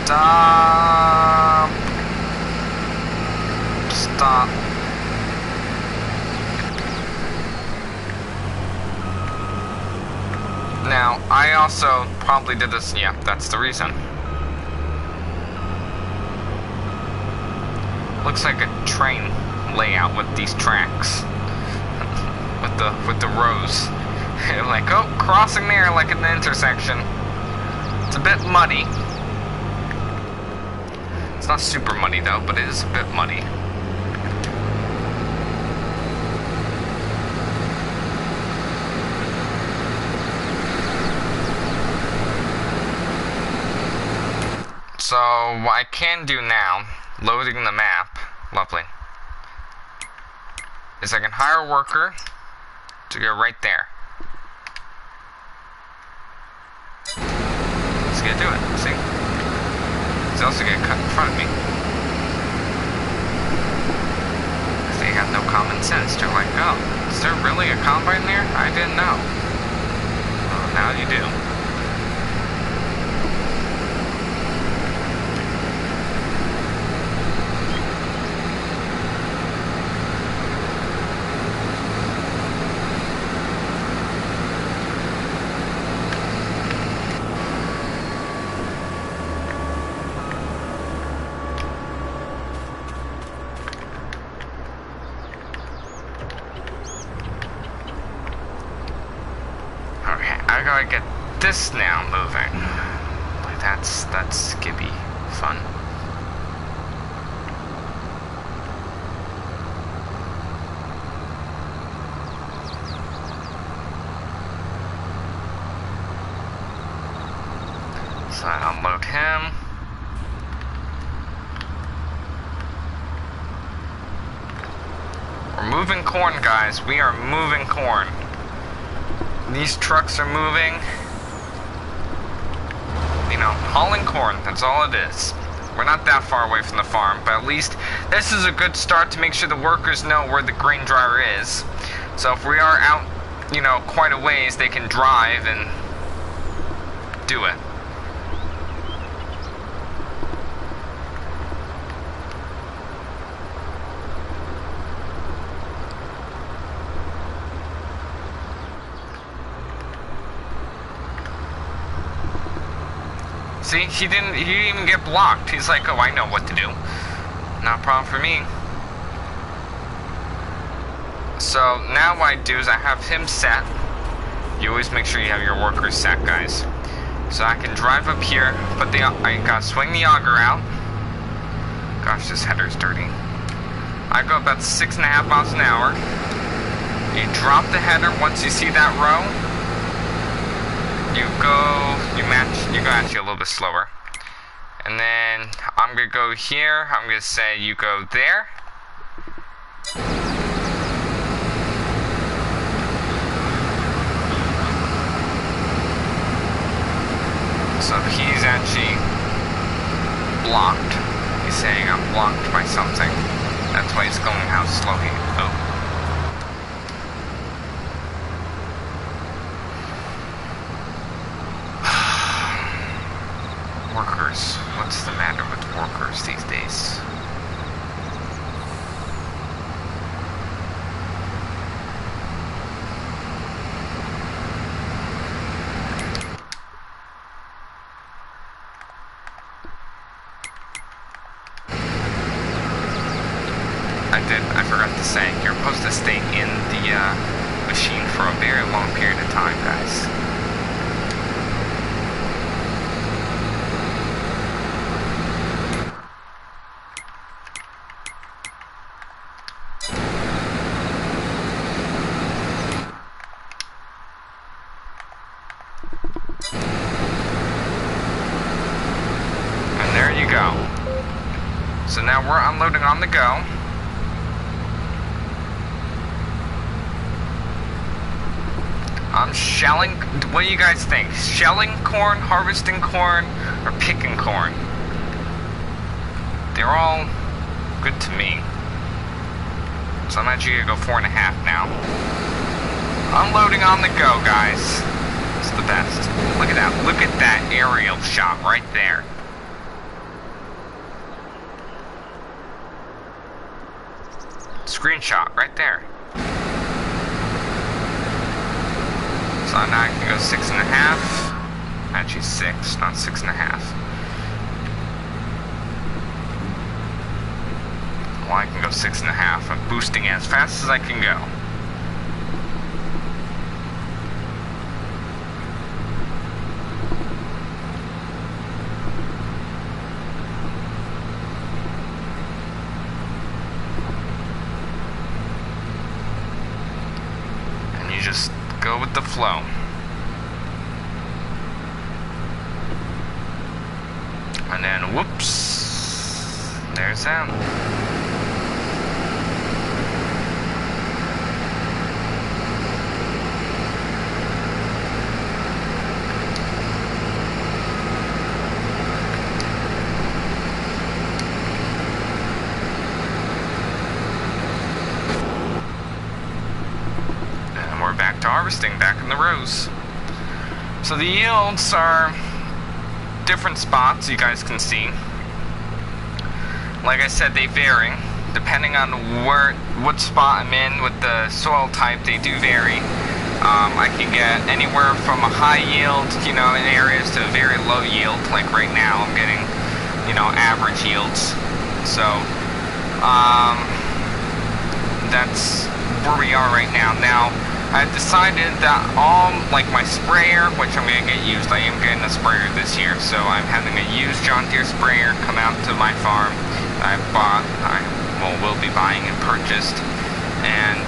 Stop. Stop. Now, I also probably did this, yeah, that's the reason. Looks like a train layout with these tracks. the rows. Like, oh, crossing there like in the intersection. It's a bit muddy. It's not super muddy though, but it is a bit muddy. So what I can do now, loading the map, lovely, is I can hire a worker to go right there. He's gonna do it, see? He's also gonna cut in front of me. They have no common sense. They're like, oh, is there really a combine there? I didn't know. Well, now you do. I gotta get this now moving. Like that's gonna be fun. So I unload him. We're moving corn, guys. We are moving corn. These trucks are moving, you know, hauling corn, that's all it is. We're not that far away from the farm, but at least this is a good start to make sure the workers know where the grain dryer is. So if we are out, you know, quite a ways, they can drive and do it. See, he didn't even get blocked. He's like, oh, I know what to do. Not a problem for me. So now what I do is I have him set. You always make sure you have your workers set, guys. So I can drive up here, but I gotta swing the auger out. Gosh, this header's dirty. I go about 6.5 miles an hour. You drop the header once you see that row. You go actually a little bit slower. And then I'm gonna go here, I'm gonna say you go there. So he's actually blocked. He's saying I'm blocked by something. That's why he's going how slow he goes. Workers. What's the matter with workers these days? I forgot to say, you're supposed to stay in the machine for a very long period of time, guys. And there you go. So now we're unloading on the go. I'm shelling. What do you guys think? Shelling corn, harvesting corn, or picking corn? They're all good to me. So I'm actually gonna go 4.5 now. Unloading on the go, guys. It's the best. Look at that. Look at that aerial shot right there. Screenshot right there. So now I can go 6.5. Actually 6, not 6.5. Well, I can go 6.5. I'm boosting as fast as I can go. go with the flow. And then, whoops, there's him. And we're back to harvesting, back in the rows. So the yields are different spots, you guys can see. Like I said, they vary depending on what spot I'm in with the soil type. They do vary. I can get anywhere from a high yield, you know, in areas to a very low yield. Like right now, I'm getting, you know, average yields. So that's where we are right now. Now, I've decided that all, like my sprayer, which I'm going to get used, I am getting a sprayer this year, so I'm having a used John Deere sprayer come out to my farm that I've bought, will be buying and purchased, and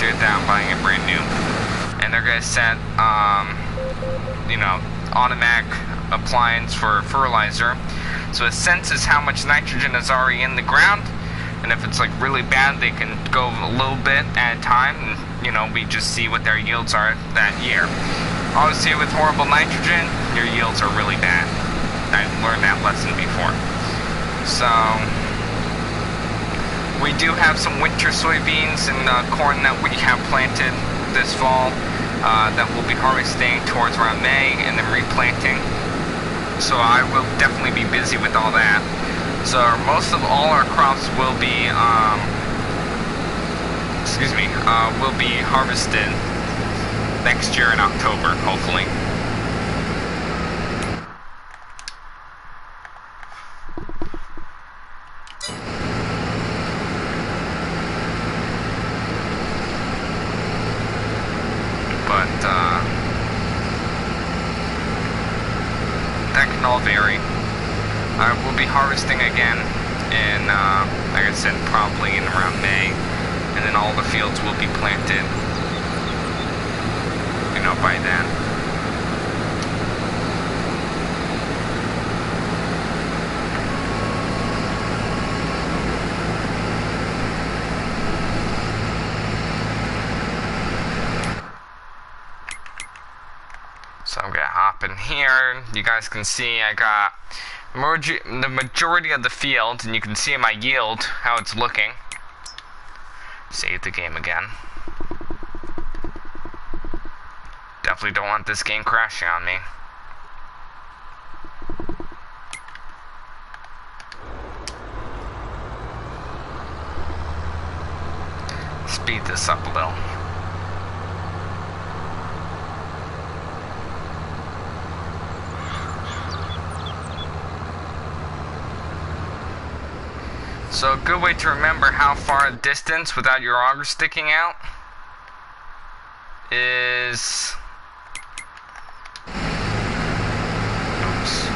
did that, I'm buying it brand new, and they're going to set, you know, automatic appliance for fertilizer, so it senses how much nitrogen is already in the ground. And if it's like really bad, they can go a little bit at a time, and you know, we just see what their yields are that year. Obviously, with horrible nitrogen, your yields are really bad. I've learned that lesson before. So we do have some winter soybeans and corn that we have planted this fall that we'll be harvesting towards around May and then replanting. So I will definitely be busy with all that. So most of all our crops will be, will be harvested next year in October, hopefully. But that can all vary. I will be harvesting again in, like I said, probably in around May, and then all the fields will be planted, you know, by then. So I'm gonna hop in here. You guys can see I got the majority of the field, and you can see in my yield how it's looking. Save the game again. Definitely don't want this game crashing on me. Speed this up a little. So a good way to remember how far distance without your auger sticking out is, oops.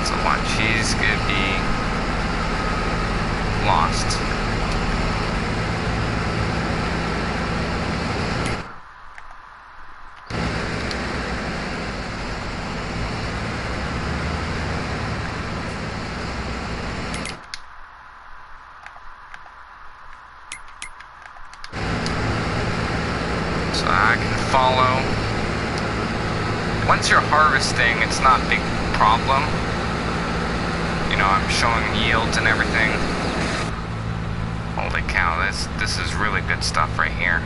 So watch, he's gonna be lost. I can follow. Once you're harvesting, it's not a big problem. You know, I'm showing yields and everything. Holy cow, this is really good stuff right here.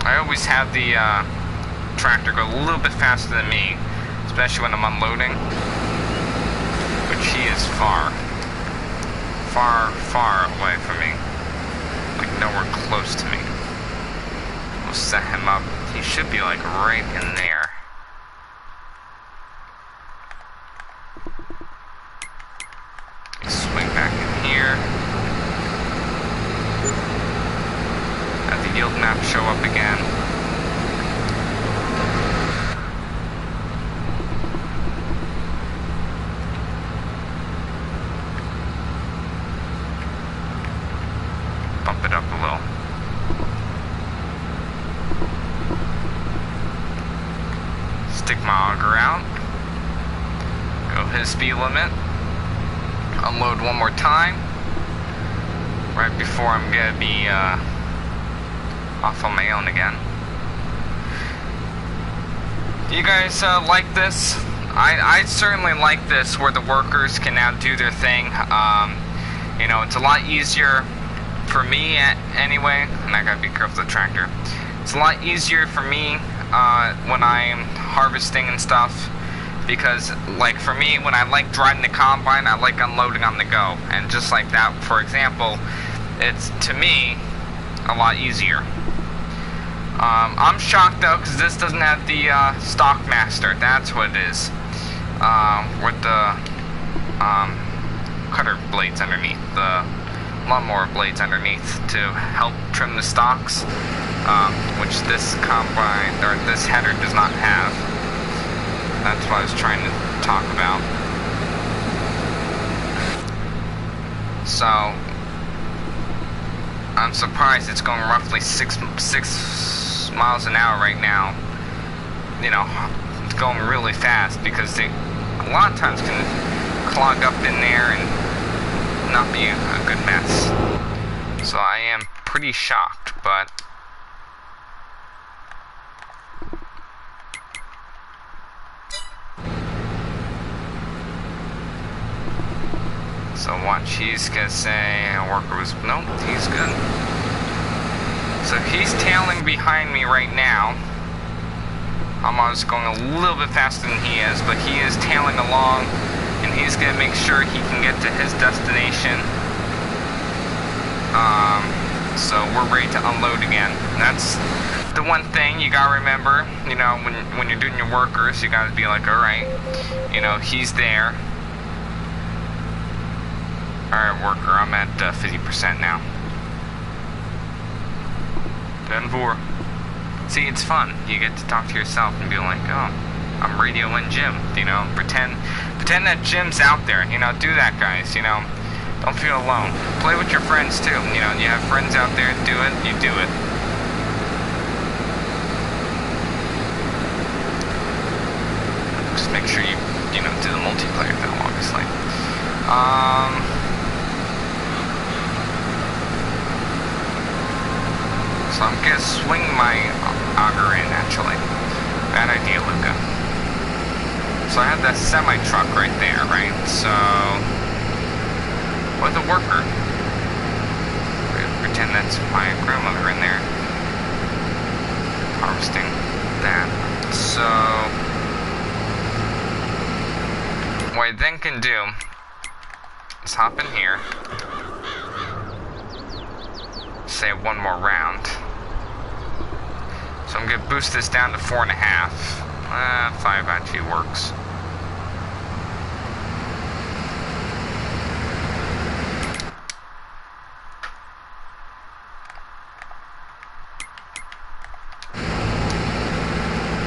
I always have the tractor go a little bit faster than me, especially when I'm unloading, which he is far away from me, like nowhere close to me. We'll set him up. He should be like right in there. Swing back in here. Have the yield map show up again. the speed limit. Unload one more time. Right before I'm gonna be off on my own again. Do you guys like this? I certainly like this, where the workers can now do their thing. You know, it's a lot easier for me anyway, and I gotta be careful of the tractor. It's a lot easier for me when I'm harvesting and stuff, because like for me, when I like driving the combine, I like unloading on the go, and just like that, for example, it's to me a lot easier. I'm shocked though, because this doesn't have the Stockmaster. That's what it is. With the cutter blades underneath, the lawnmower blades underneath to help trim the stalks, which this combine, or this header, does not have. That's what I was trying to talk about. So I'm surprised it's going roughly six miles an hour right now. You know, it's going really fast, because they a lot of times can clog up in there and not be a good mess. So I am pretty shocked, but so watch, he's gonna say a worker was, nope, he's good. So he's tailing behind me right now. I'm almost going a little bit faster than he is, but he is tailing along, and he's gonna make sure he can get to his destination. So we're ready to unload again. And that's the one thing you gotta remember, you know, when you're doing your workers, you gotta be like, alright, you know, he's there. Alright, worker, I'm at 50% now. 10-4. See, it's fun. You get to talk to yourself and be like, oh, I'm radioing Jim. You know, pretend that Jim's out there. You know, do that, guys. You know, don't feel alone. Play with your friends too. You know, you have friends out there. Do it. You do it. Just make sure you know, do the multiplayer though, obviously. So I'm gonna swing my auger in, actually. Bad idea, Luca. So I have that semi-truck right there, right? So with a worker. Pretend that's my grandmother in there. Harvesting that. So what I then can do is hop in here. Say one more round. So I'm gonna boost this down to 4.5. 5 actually works.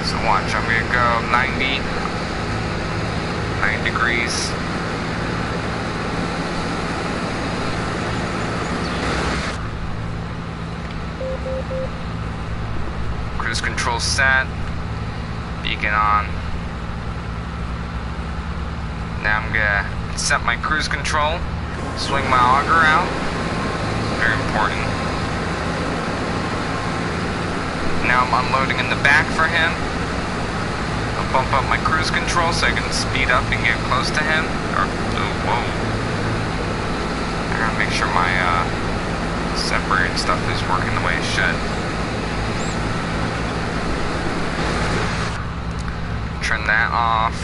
So watch, I'm gonna go 9 degrees. Cruise control set, beacon on. Now I'm gonna set my cruise control, swing my auger out, very important. Now I'm unloading in the back for him. I'll bump up my cruise control so I can speed up and get close to him. Or, oh, whoa. I gotta make sure my separator and stuff is working the way it should. Turn that off.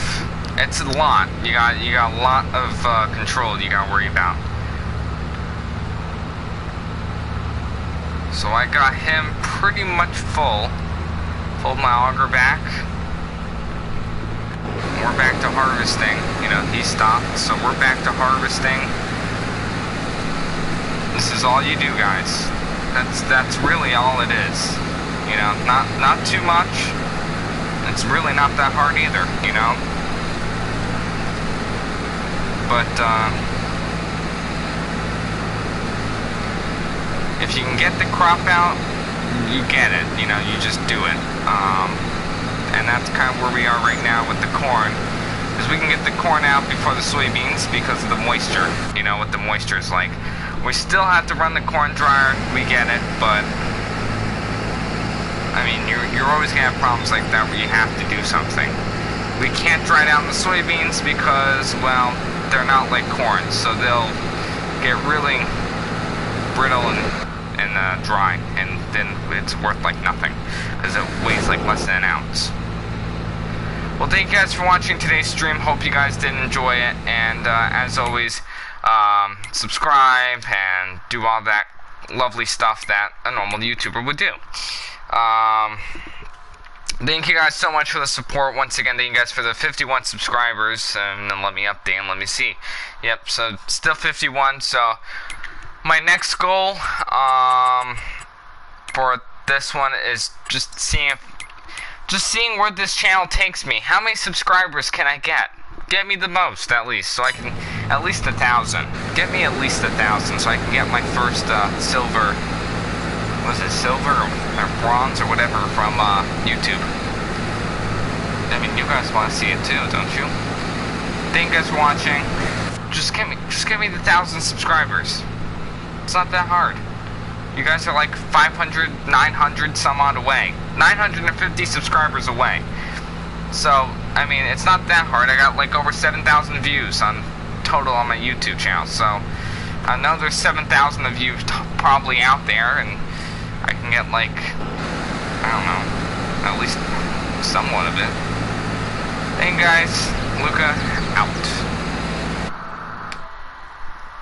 It's a lot. You got a lot of control you gotta worry about. So I got him pretty much full. Fold my auger back. We're back to harvesting. You know, he stopped, so we're back to harvesting. This is all you do, guys. That's really all it is. You know, not too much. It's really not that hard either, you know. But if you can get the crop out, you get it. You know, you just do it. And that's kind of where we are right now with the corn. because we can get the corn out before the soybeans because of the moisture. You know what the moisture is like. We still have to run the corn dryer. We get it, but I mean, you're always gonna have problems like that where you have to do something. We can't dry down the soybeans because, well, they're not like corn, so they'll get really brittle and dry, and then it's worth like nothing because it weighs like less than an ounce. Well, thank you guys for watching today's stream. Hope you guys did enjoy it, and as always, subscribe and do all that lovely stuff that a normal YouTuber would do. Thank you guys so much for the support. Once again, thank you guys for the 51 subscribers, and then let me update and let me see. Yep, so still 51. So my next goal for this one is just seeing where this channel takes me. How many subscribers can I get? Get me the most, at least, so I can at least 1,000. Get me at least 1,000, so I can get my first silver. Was it silver or bronze or whatever from YouTube? I mean, you guys want to see it too, don't you? Thank you guys for watching. Just get me the 1,000 subscribers. It's not that hard. You guys are like 500, 900 some odd away. 950 subscribers away. So, I mean, it's not that hard. I got like over 7,000 views on total on my YouTube channel. So, I know there's 7,000 of you probably out there, and I can get like, I don't know, at least somewhat of it. Thank you guys. Luca, out.